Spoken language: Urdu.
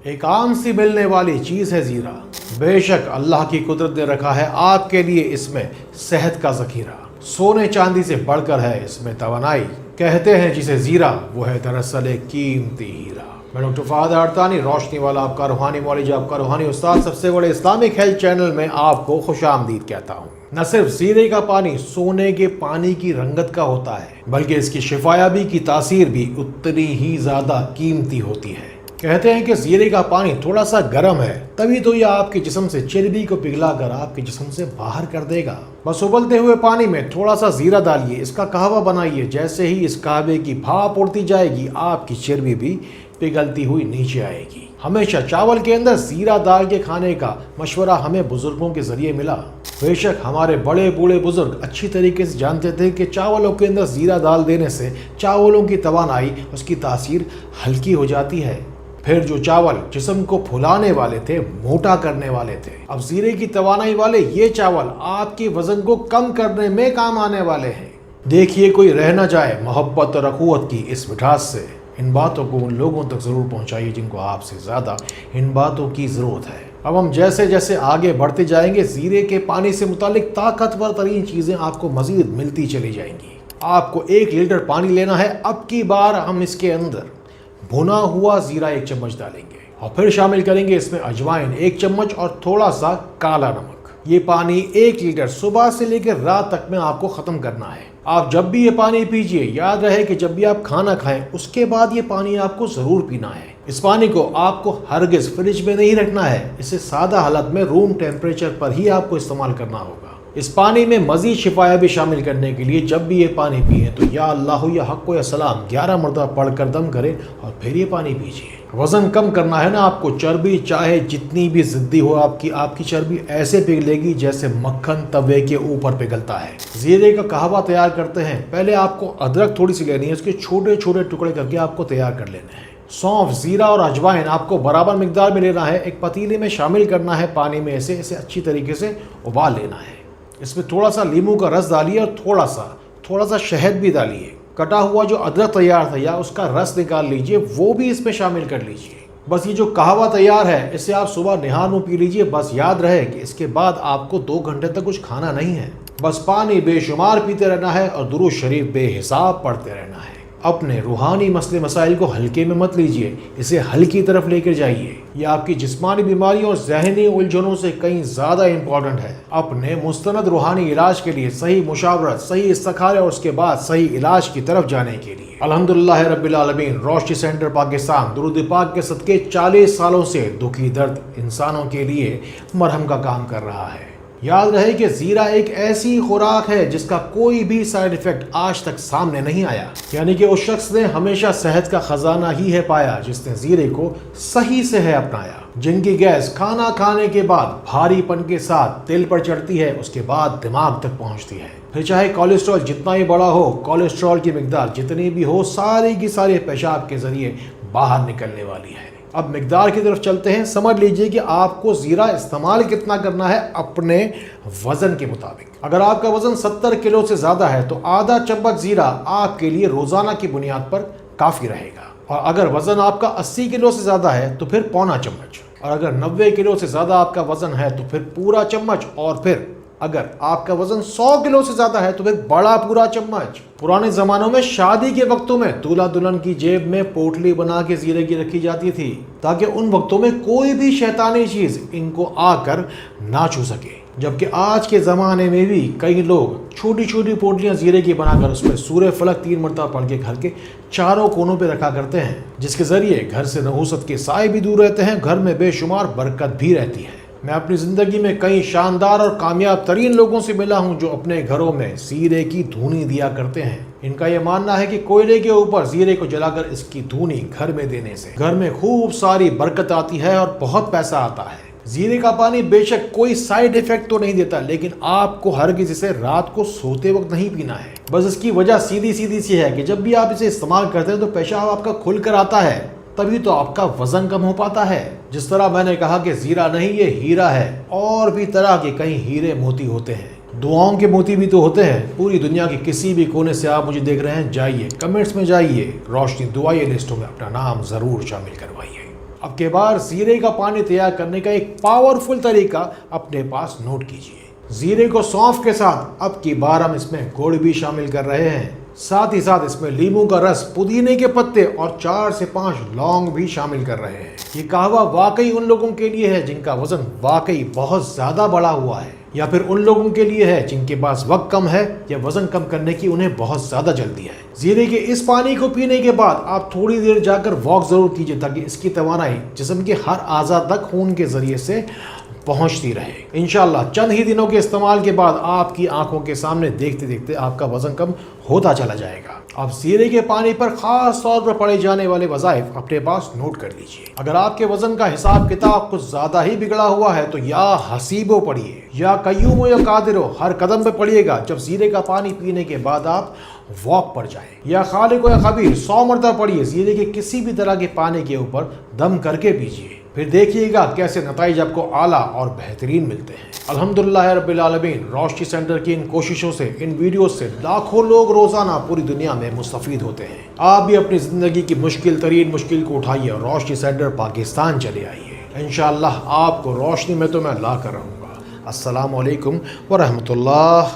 ایک عام سی ملنے والی چیز ہے زیرہ، بے شک اللہ کی قدرت نے رکھا ہے آپ کے لیے اس میں صحت کا ذخیرہ، سونے چاندی سے بڑھ کر ہے اس میں توانائی، کہتے ہیں جسے زیرہ وہ ہے دراصل ایک قیمتی ہیرا۔ میں ڈاکٹر فہد اردانی، روشنی والا آپ کا روحانی معالج، آپ کا روحانی استاد، سب سے بڑے اسلامک ہیلتھ چینل میں آپ کو خوش آمدید کہتا ہوں۔ نہ صرف زیرے کا پانی سونے کے پانی کی رنگت کا ہوتا ہے، بلکہ اس کی شفایابی کی تاثیر بھی اتنی ہی زیادہ قیمتی ہوتی ہے۔ کہتے ہیں کہ زیرے کا پانی تھوڑا سا گرم ہے، تبھی تو یہ آپ کے جسم سے چربی کو پگھلا کر آپ کے جسم سے باہر کر دے گا۔ بس ابلتے ہوئے پانی میں تھوڑا سا زیرہ ڈالیے، اس کا قہوہ بنائیے، جیسے ہی اس قہوے کی بھاپ اڑتی جائے گی آپ کی چربی بھی پگھلتی ہوئی نیچے آئے گی۔ ہمیشہ چاول کے اندر زیرہ ڈال کے کھانے کا مشورہ ہمیں بزرگوں کے ذریعے ملا۔ بے شک ہمارے بڑے بوڑھے بزرگ اچھی طریقے سے جانتے تھے کہ چاولوں کے اندر زیرہ ڈال دینے سے چاولوں کی توانائی، اس کی تاثیر ہلکی ہو جاتی ہے۔ پھر جو چاول جسم کو پھلانے والے تھے، موٹا کرنے والے تھے، اب زیرے کی توانائی والے یہ چاول آپ کے وزن کو کم کرنے میں کام آنے والے ہیں۔ دیکھیے کوئی رہ نہ جائے محبت اور اخوت کی اس مٹھاس سے۔ ان باتوں کو ان لوگوں تک ضرور پہنچائیے جن کو آپ سے زیادہ ان باتوں کی ضرورت ہے۔ اب ہم جیسے جیسے آگے بڑھتے جائیں گے، زیرے کے پانی سے متعلق طاقتور ترین چیزیں آپ کو مزید ملتی چلی جائیں گی۔ آپ کو 1 لیٹر پانی لینا ہے، اب کی بار ہم اس کے اندر بھنا ہوا زیرہ 1 چمچ ڈالیں گے، اور پھر شامل کریں گے اس میں اجوائن 1 چمچ اور تھوڑا سا کالا نمک۔ یہ پانی 1 لیٹر صبح سے لے کر رات تک میں آپ کو ختم کرنا ہے۔ آپ جب بھی یہ پانی پیجئے، یاد رہے کہ جب بھی آپ کھانا کھائیں اس کے بعد یہ پانی آپ کو ضرور پینا ہے۔ اس پانی کو آپ کو ہرگز فریج میں نہیں رکھنا ہے، اسے سادہ حالت میں روم ٹیمپریچر پر ہی آپ کو استعمال کرنا ہوگا۔ اس پانی میں مزید شفایابی شامل کرنے کے لیے جب بھی یہ پانی پیئیں تو یا اللہ یا حق یا سلام 11 مرتبہ پڑھ کر دم کریں اور پھر یہ پانی پیجئے۔ وزن کم کرنا ہے نا آپ کو، چربی چاہے جتنی بھی ضدی ہو آپ کی چربی ایسے پگھلے گی جیسے مکھن توے کے اوپر پگھلتا ہے۔ زیرے کا قہوہ تیار کرتے ہیں، پہلے آپ کو ادرک تھوڑی سی لینی ہے، اس کے چھوٹے چھوٹے ٹکڑے کر کے آپ کو تیار کر لینے ہیں۔ سونف، زیرہ اور اجوائن آپ کو برابر مقدار میں لینا ہے، ایک پتیلے میں شامل کرنا ہے، پانی میں اسے اچھی طریقے سے ابال لینا ہے۔ اس میں تھوڑا سا لیموں کا رس ڈالیے اور تھوڑا سا شہد بھی ڈالیے۔ کٹا ہوا جو ادرک تیار تھا یا اس کا رس نکال لیجئے، وہ بھی اس میں شامل کر لیجئے۔ بس یہ جو قہوہ تیار ہے اسے آپ صبح نہار منہ پی لیجئے۔ بس یاد رہے کہ اس کے بعد آپ کو 2 گھنٹے تک کچھ کھانا نہیں ہے، بس پانی بے شمار پیتے رہنا ہے اور درود شریف بے حساب پڑھتے رہنا ہے۔ اپنے روحانی مسئلے مسائل کو ہلکے میں مت لیجئے، اسے حل کی طرف لے کر جائیے۔ یہ آپ کی جسمانی بیماریوں اور ذہنی الجھنوں سے کہیں زیادہ امپورٹنٹ ہے۔ اپنے مستند روحانی علاج کے لیے صحیح مشاورت، صحیح استخارہ اور اس کے بعد صحیح علاج کی طرف جانے کے لیے الحمدللہ رب العالمین روشنی سینٹر پاکستان درود پاک کے صدقے 40 سالوں سے دکھی درد انسانوں کے لیے مرہم کا کام کر رہا ہے۔ یاد رہے کہ زیرہ ایک ایسی خوراک ہے جس کا کوئی بھی سائیڈ ایفیکٹ آج تک سامنے نہیں آیا، یعنی کہ اس شخص نے ہمیشہ صحت کا خزانہ ہی ہے پایا جس نے زیرے کو صحیح سے ہے اپنایا۔ جن کی گیس کھانا کھانے کے بعد بھاری پن کے ساتھ دل پر چڑھتی ہے، اس کے بعد دماغ تک پہنچتی ہے، پھر چاہے کولیسٹرول جتنا ہی بڑا ہو، کولیسٹرول کی مقدار جتنی بھی ہو، ساری کی ساری پیشاب کے ذریعے باہر نکلنے والی ہے۔ اب مقدار کی طرف چلتے ہیں۔ سمجھ لیجئے کہ آپ کو زیرہ استعمال کتنا کرنا ہے اپنے وزن کے مطابق۔ اگر آپ کا وزن 70 کلو سے زیادہ ہے تو آدھا چمچ زیرہ آپ کے لیے روزانہ کی بنیاد پر کافی رہے گا، اور اگر وزن آپ کا 80 کلو سے زیادہ ہے تو پھر پونا چمچ، اور اگر 90 کلو سے زیادہ آپ کا وزن ہے تو پھر پورا چمچ، اور پھر اگر آپ کا وزن 100 کلو سے زیادہ ہے تو پھر بڑا پورا چمچ۔ پرانے زمانوں میں شادی کے وقتوں میں دولہا دلہن کی جیب میں پوٹلی بنا کے زیرے کی رکھی جاتی تھی تاکہ ان وقتوں میں کوئی بھی شیطانی چیز ان کو آ کر نہ چھو سکے، جبکہ آج کے زمانے میں بھی کئی لوگ چھوٹی چھوٹی پوٹلیاں زیرے کی بنا کر اس میں سورہ فلق 3 مرتبہ پڑھ کے گھر کے چاروں کونوں پہ رکھا کرتے ہیں، جس کے ذریعے گھر سے نحوست کے سائے بھی دور رہتے ہیں، گھر میں بے شمار برکت بھی رہتی ہے۔ میں اپنی زندگی میں کئی شاندار اور کامیاب ترین لوگوں سے ملا ہوں جو اپنے گھروں میں زیرے کی دھونی دیا کرتے ہیں۔ ان کا یہ ماننا ہے کہ کوئلے کے اوپر زیرے کو جلا کر اس کی دھونی گھر میں دینے سے گھر میں خوب ساری برکت آتی ہے اور بہت پیسہ آتا ہے۔ زیرے کا پانی بے شک کوئی سائیڈ ایفیکٹ تو نہیں دیتا، لیکن آپ کو ہرگز اسے رات کو سوتے وقت نہیں پینا ہے۔ بس اس کی وجہ سیدھی سی ہے کہ جب بھی آپ اسے استعمال کرتے ہیں تو پیشاب آپ کا کھل کر آتا ہے، تبھی تو آپ کا وزن کم ہو پاتا ہے۔ جس طرح میں نے کہا کہ زیرہ نہیں یہ ہیرا ہے، اور بھی طرح کے کئی ہیرے موتی ہوتے ہیں، دعاؤں کے موتی بھی تو ہوتے ہیں۔ پوری دنیا کے کسی بھی کونے سے آپ مجھے دیکھ رہے ہیں، جائیے کمنٹس میں جائیے، روشنی دعائیے لسٹوں میں اپنا نام ضرور شامل کروائیے۔ اب کے بار زیرے کا پانی تیار کرنے کا ایک پاورفل طریقہ اپنے پاس نوٹ کیجئے۔ زیرے کو سونف کے ساتھ اب کی بار ہم اس میں گڑ بھی شامل کر رہے ہیں، ساتھ ہی ساتھ اس میں لیموں کا رس، پودینے کے پتے اور 4 سے 5 لونگ بھی شامل کر رہے ہیں۔ یہ قہوہ واقعی ان لوگوں کے لیے ہے جن کا وزن واقعی بہت زیادہ بڑھا ہوا ہے، یا پھر ان لوگوں کے لیے ہے جن کے پاس وقت کم ہے یا وزن کم کرنے کی انہیں بہت زیادہ جلدی ہے۔ زیرے کے اس پانی کو پینے کے بعد آپ تھوڑی دیر جا کر واک ضرور کیجئے تاکہ اس کی توانائی جسم کے ہر اعضاء تک خون کے ذریعے سے پہنچتی رہے۔ انشاءاللہ چند ہی دنوں کے استعمال کے بعد آپ کی آنکھوں کے سامنے دیکھتے دیکھتے آپ کا وزن کم ہوتا چلا جائے گا۔ آپ زیرے کے پانی پر خاص طور پر پڑے جانے والے وظائف اپنے پاس نوٹ کر لیجئے۔ اگر آپ کے وزن کا حساب کتاب کچھ زیادہ ہی بگڑا ہوا ہے تو یا حسیبو پڑھیے، یا قیوم ہو یا قادر ہو، ہر قدم پہ پڑھیے گا جب زیرے کا پانی پینے کے بعد آپ واک پر جائیں، یا خالق و یا خبیر 100 مرتبہ پڑھیے زیرے کے کسی بھی طرح کے پانی کے اوپر دم کر کے پیجئے، پھر دیکھیے گا کیسے نتائج آپ کو اعلیٰ اور بہترین ملتے ہیں۔ الحمدللہ رب العالمین، روشنی سینٹر کی ان کوششوں سے، ان ویڈیوز سے لاکھوں لوگ روزانہ پوری دنیا میں مستفید ہوتے ہیں۔ آپ بھی اپنی زندگی کی مشکل ترین مشکل کو اٹھائیے اور روشنی سینٹر پاکستان چلے آئیے، انشاءاللہ آپ کو روشنی میں تو میں لا کر رہوں گا۔ السلام علیکم ورحمۃ اللہ